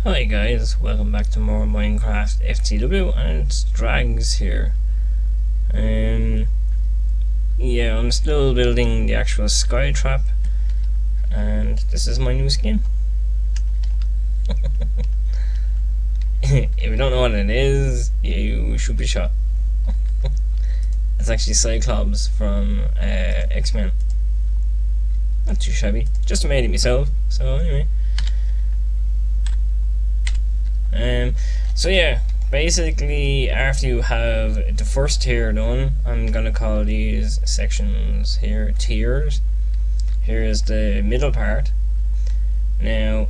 Hi guys, welcome back to more MineCraftFTW, and it's Drags here. Yeah, I'm still building the actual skytrap, and this is my new skin. If you don't know what it is, you should be shot. It's actually Cyclops from X-Men. Not too shabby, just made it myself, so anyway. So yeah, basically after you have the first tier done, I'm gonna call these sections here tiers. Here is the middle part. Now,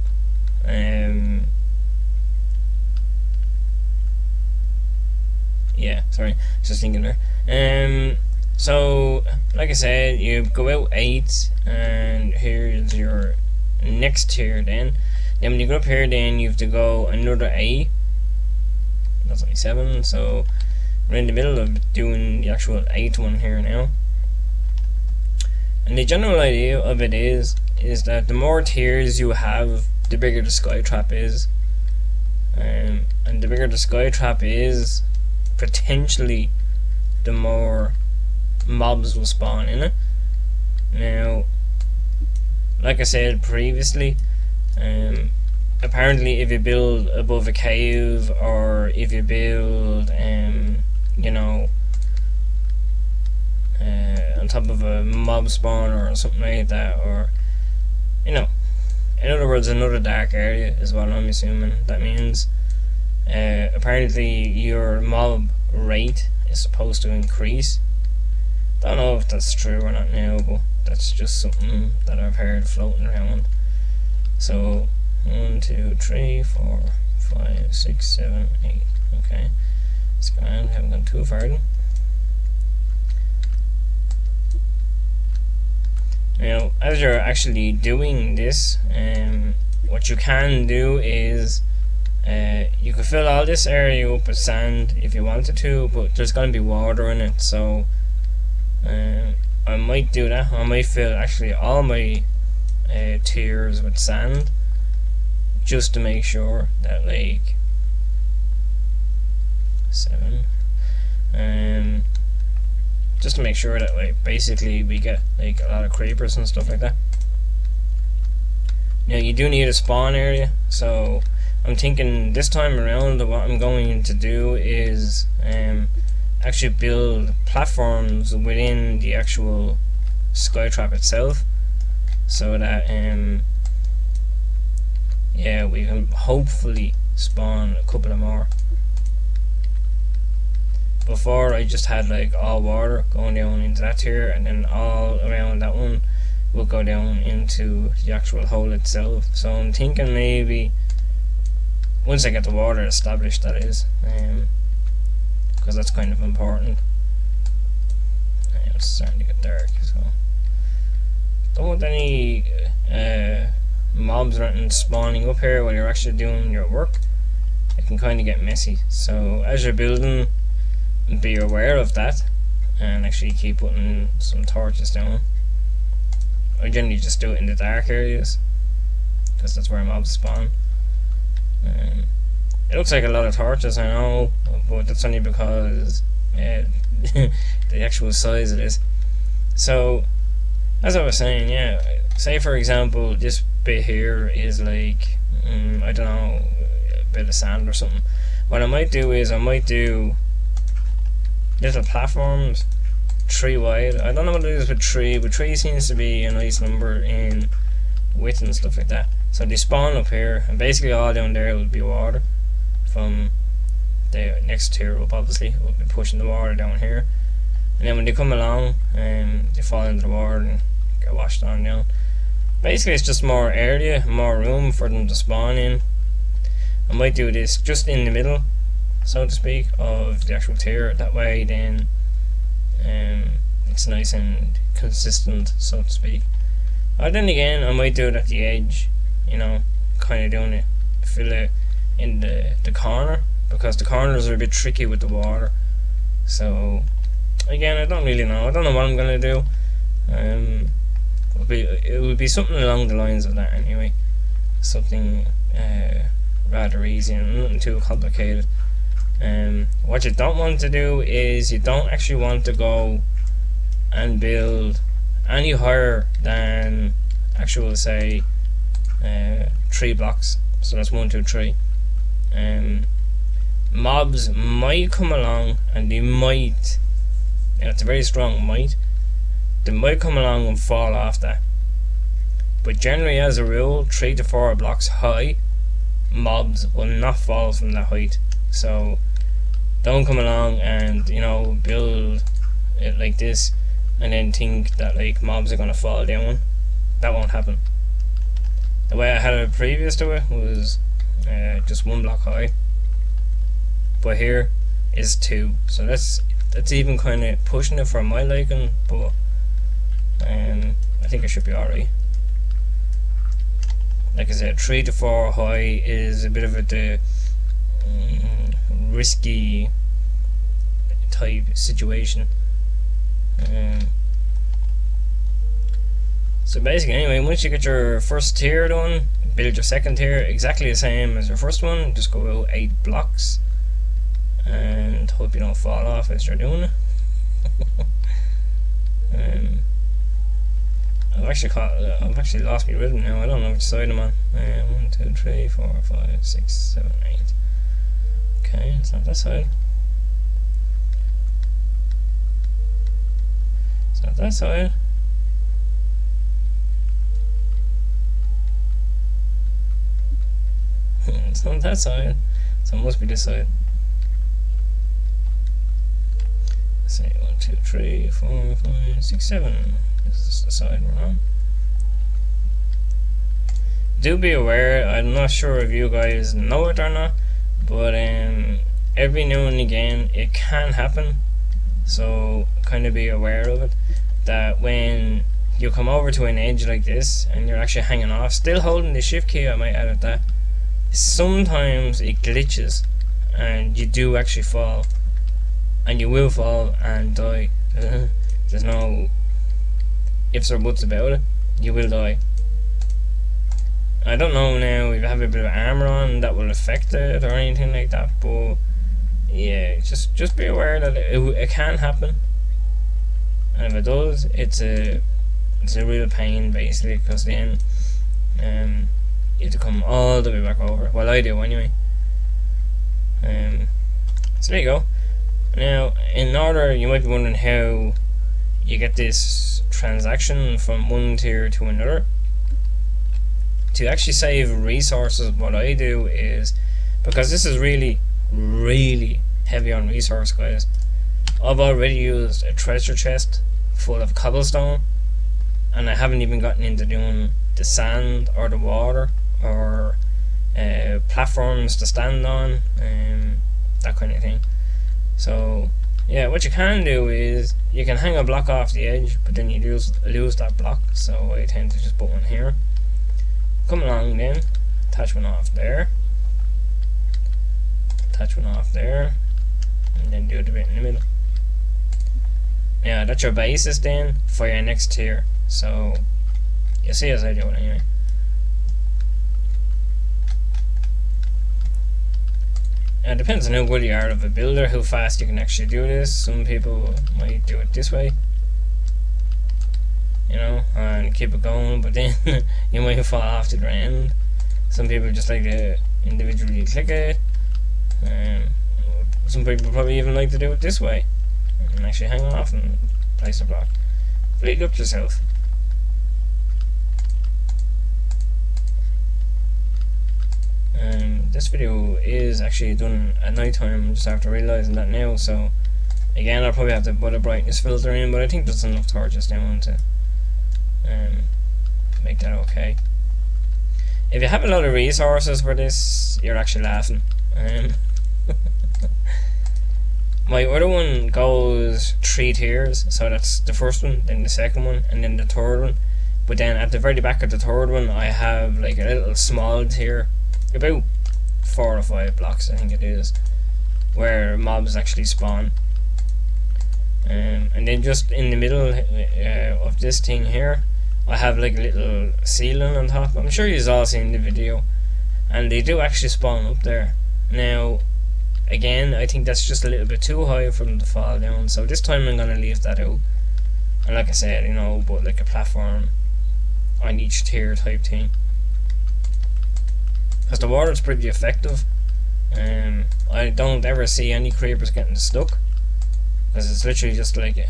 yeah, sorry, just thinking there. So like I said, you go out 8, and here's your next tier then. Then when you go up here, then you have to go another 8. That's only 7, so we're in the middle of doing the actual 8th one here now. And the general idea of it is that the more tiers you have, the bigger the skytrap is. And the bigger the skytrap is, potentially the more mobs will spawn in it. Now, like I said previously, apparently if you build above a cave, or if you build you know, on top of a mob spawner or something like that, or you know, in other words, another dark area is what I'm assuming that means. Apparently your mob rate is supposed to increase. Don't know if that's true or not now, but that's just something that I've heard floating around. So 1, 2, 3, 4, 5, 6, 7, 8. Okay, it's grand. Haven't gone too far. Now, as you're actually doing this, what you can do is you can fill all this area up with sand if you wanted to, but there's going to be water in it, so I might do that. I might fill actually all my tiers with sand, just to make sure that, like, 7, just to make sure that, like, basically we get like a lot of creepers and stuff like that. Now you do need a spawn area, so I'm thinking this time around that what I'm going to do is actually build platforms within the actual skytrap itself, so that yeah, we can hopefully spawn a couple of more. Before, I just had like all water going down into that tier, and then all around that one will go down into the actual hole itself. So I'm thinking maybe once I get the water established, that is, because that's kind of important. It's starting to get dark, so don't want any mobs or anything spawning up here while you're actually doing your work. It can kind of get messy, so as you're building, be aware of that, and actually keep putting some torches down. I generally just do it in the dark areas, because that's where mobs spawn. It looks like a lot of torches, I know, but that's only because the actual size of this. So as I was saying, yeah, say for example this bit here is like I don't know, a bit of sand or something. What I might do is I might do little platforms 3 wide. I don't know what it is with 3, but 3 seems to be a nice number in width and stuff like that. So they spawn up here, and basically all down there will be water from the next tier up. Obviously we'll be pushing the water down here, and then when they come along, they fall into the water and get washed on down. Basically it's just more area, more room for them to spawn in. I might do this just in the middle, so to speak, of the actual tier. That way then it's nice and consistent, so to speak. Or then again, I might do it at the edge, you know, kind of doing it, fill it in the corner, because the corners are a bit tricky with the water. So again, I don't really know. I don't know what I'm gonna do. It would be something along the lines of that anyway. Something rather easy and nothing too complicated. What you don't want to do is you don't actually want to go and build any higher than actual, say, 3 blocks. So that's 1, 2, 3. Mobs might come along and they might, it's a very strong might, they might come along and fall off that. But generally, as a rule, 3 to 4 blocks high, mobs will not fall from that height. So don't come along and, you know, build it like this and then think that like mobs are gonna fall down. That won't happen. The way I had it previous to it was just 1 block high, but here is 2, so that's even kind of pushing it for my liking, but I think it should be alright. Like I said, 3 to 4 high is a bit of a risky type situation. So basically, anyway, once you get your first tier done, build your second tier exactly the same as your first one. Just go out 8 blocks and hope you don't fall off as you're doing it. I've actually lost my rhythm now. I don't know which side I'm on. 1, 2, 3, 4, 5, 6, 7, 8. Okay, it's not that side. It's not that side. It's not that side, so it must be this side. Let's see, 1, 2, 3, 4, 5, 6, 7. This is the side we're on. Do be aware, I'm not sure if you guys know it or not, but every now and again it can happen, so kind of be aware of it, that when you come over to an edge like this and you're actually hanging off, still holding the shift key, I might add at that, sometimes it glitches and you do actually fall, and you will fall and die. There's no ifs or buts about it, you will die. I don't know now if you have a bit of armor on that will affect it or anything like that, but yeah, just be aware that it can happen, and if it does, it's a real pain basically, because then you have to come all the way back over. Well, I do anyway. So there you go. Now, in order, you might be wondering how you get this transaction from one tier to another. To actually save resources, what I do is, because this is really heavy on resource, guys, I've already used a treasure chest full of cobblestone, and I haven't even gotten into doing the sand or the water or platforms to stand on, that kind of thing. So yeah, what you can do is you can hang a block off the edge, but then you lose that block, so I tend to just put one here. Come along then, attach one off there, attach one off there, and then do the bit in the middle. Yeah, that's your basis then for your next tier. So you see as I do it anyway. It depends on how good you are of a builder, how fast you can actually do this. Some people might do it this way, you know, and keep it going, but then you might fall off to the end. Some people just like to individually click it, and some people probably even like to do it this way and actually hang off and place a block. Really look yourself. This video is actually done at night time, just after realizing that now, so again I'll probably have to put a brightness filter in, but I think there's enough torches down to make that okay. If you have a lot of resources for this, you're actually laughing. My other one goes 3 tiers, so that's the first one, then the second one, and then the third one. But then at the very back of the third one I have like a little small tier, about 4 or 5 blocks I think it is, where mobs actually spawn. And then just in the middle of this thing here, I have like a little ceiling on top. I'm sure you've all seen the video and they do actually spawn up there. Now, again, I think that's just a little bit too high for them to fall down, so this time I'm going to leave that out. And like I said, you know, but like a platform on each tier type thing. Because the water's pretty effective. I don't ever see any creepers getting stuck, because it's literally just like a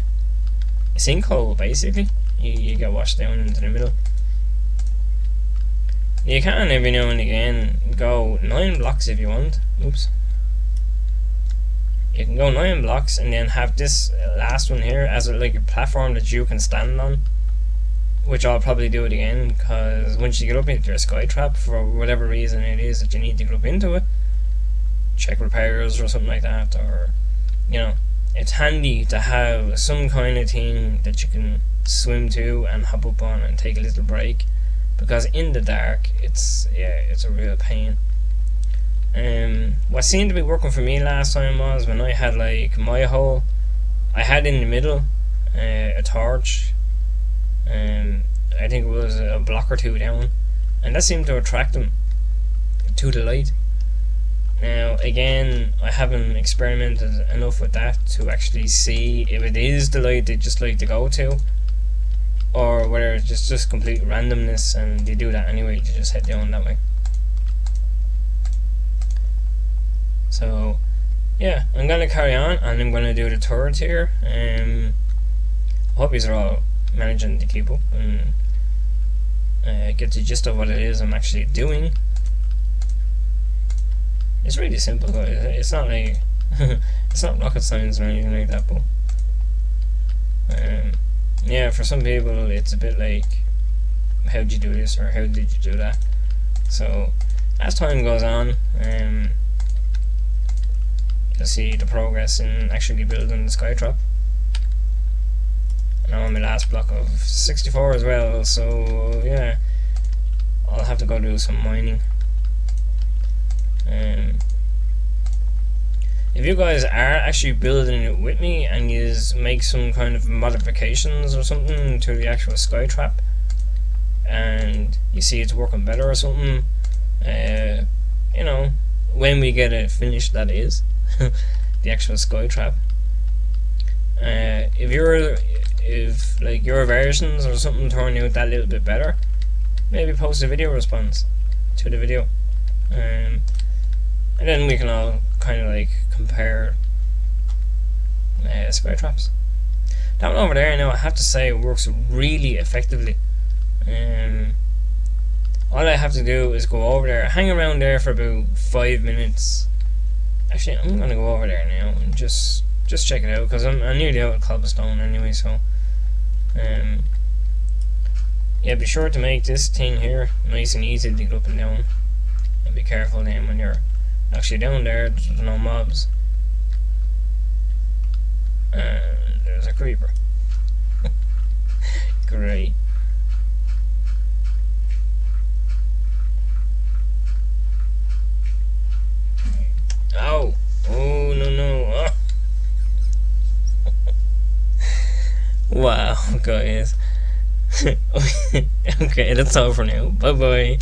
sinkhole basically. You get washed down into the middle. You can every now and again go 9 blocks if you want. Oops. You can go 9 blocks and then have this last one here as like a platform that you can stand on, which I'll probably do it again, because once you get up into your skytrap, for whatever reason it is that you need to get up into it, check repairs or something like that, or you know, it's handy to have some kind of thing that you can swim to and hop up on and take a little break, because in the dark it's a real pain. What seemed to be working for me last time was when I had like my hole, I had in the middle a torch, I think it was a block or 2 down, and that seemed to attract them to the light. Now again, I haven't experimented enough with that to actually see if it is the light they just like to go to, or whether it's just complete randomness and they do that anyway, to just head down that way. So yeah, I'm gonna carry on and I'm gonna do the third tier. I hope these are all managing to keep up and get the gist of what it is I'm actually doing. It's really simple, guys. It's not like it's not rocket science or anything like that, but yeah, for some people it's a bit like, how did you do this or how did you do that? So as time goes on, you'll see the progress in actually building the skytrap. And I'm on my last block of 64 as well, so yeah, I'll have to go do some mining. If you guys are actually building it with me and you make some kind of modifications or something to the actual skytrap, and you see it's working better or something, you know, when we get it finished, that is, the actual skytrap. If like your versions or something turn out that little bit better, maybe post a video response to the video, and then we can all kind of like compare skytraps. That one over there now, I have to say, works really effectively. All I have to do is go over there, hang around there for about 5 minutes. Actually, I'm gonna go over there now and just check it out, because I'm nearly out of cobblestone anyway. So yeah, be sure to make this thing here nice and easy to get up and down, and be careful then when you're actually down there. There's no mobs, and there's a creeper. Great. Oh, oh no. Oh. Wow, guys. Okay, that's all for now. Bye bye.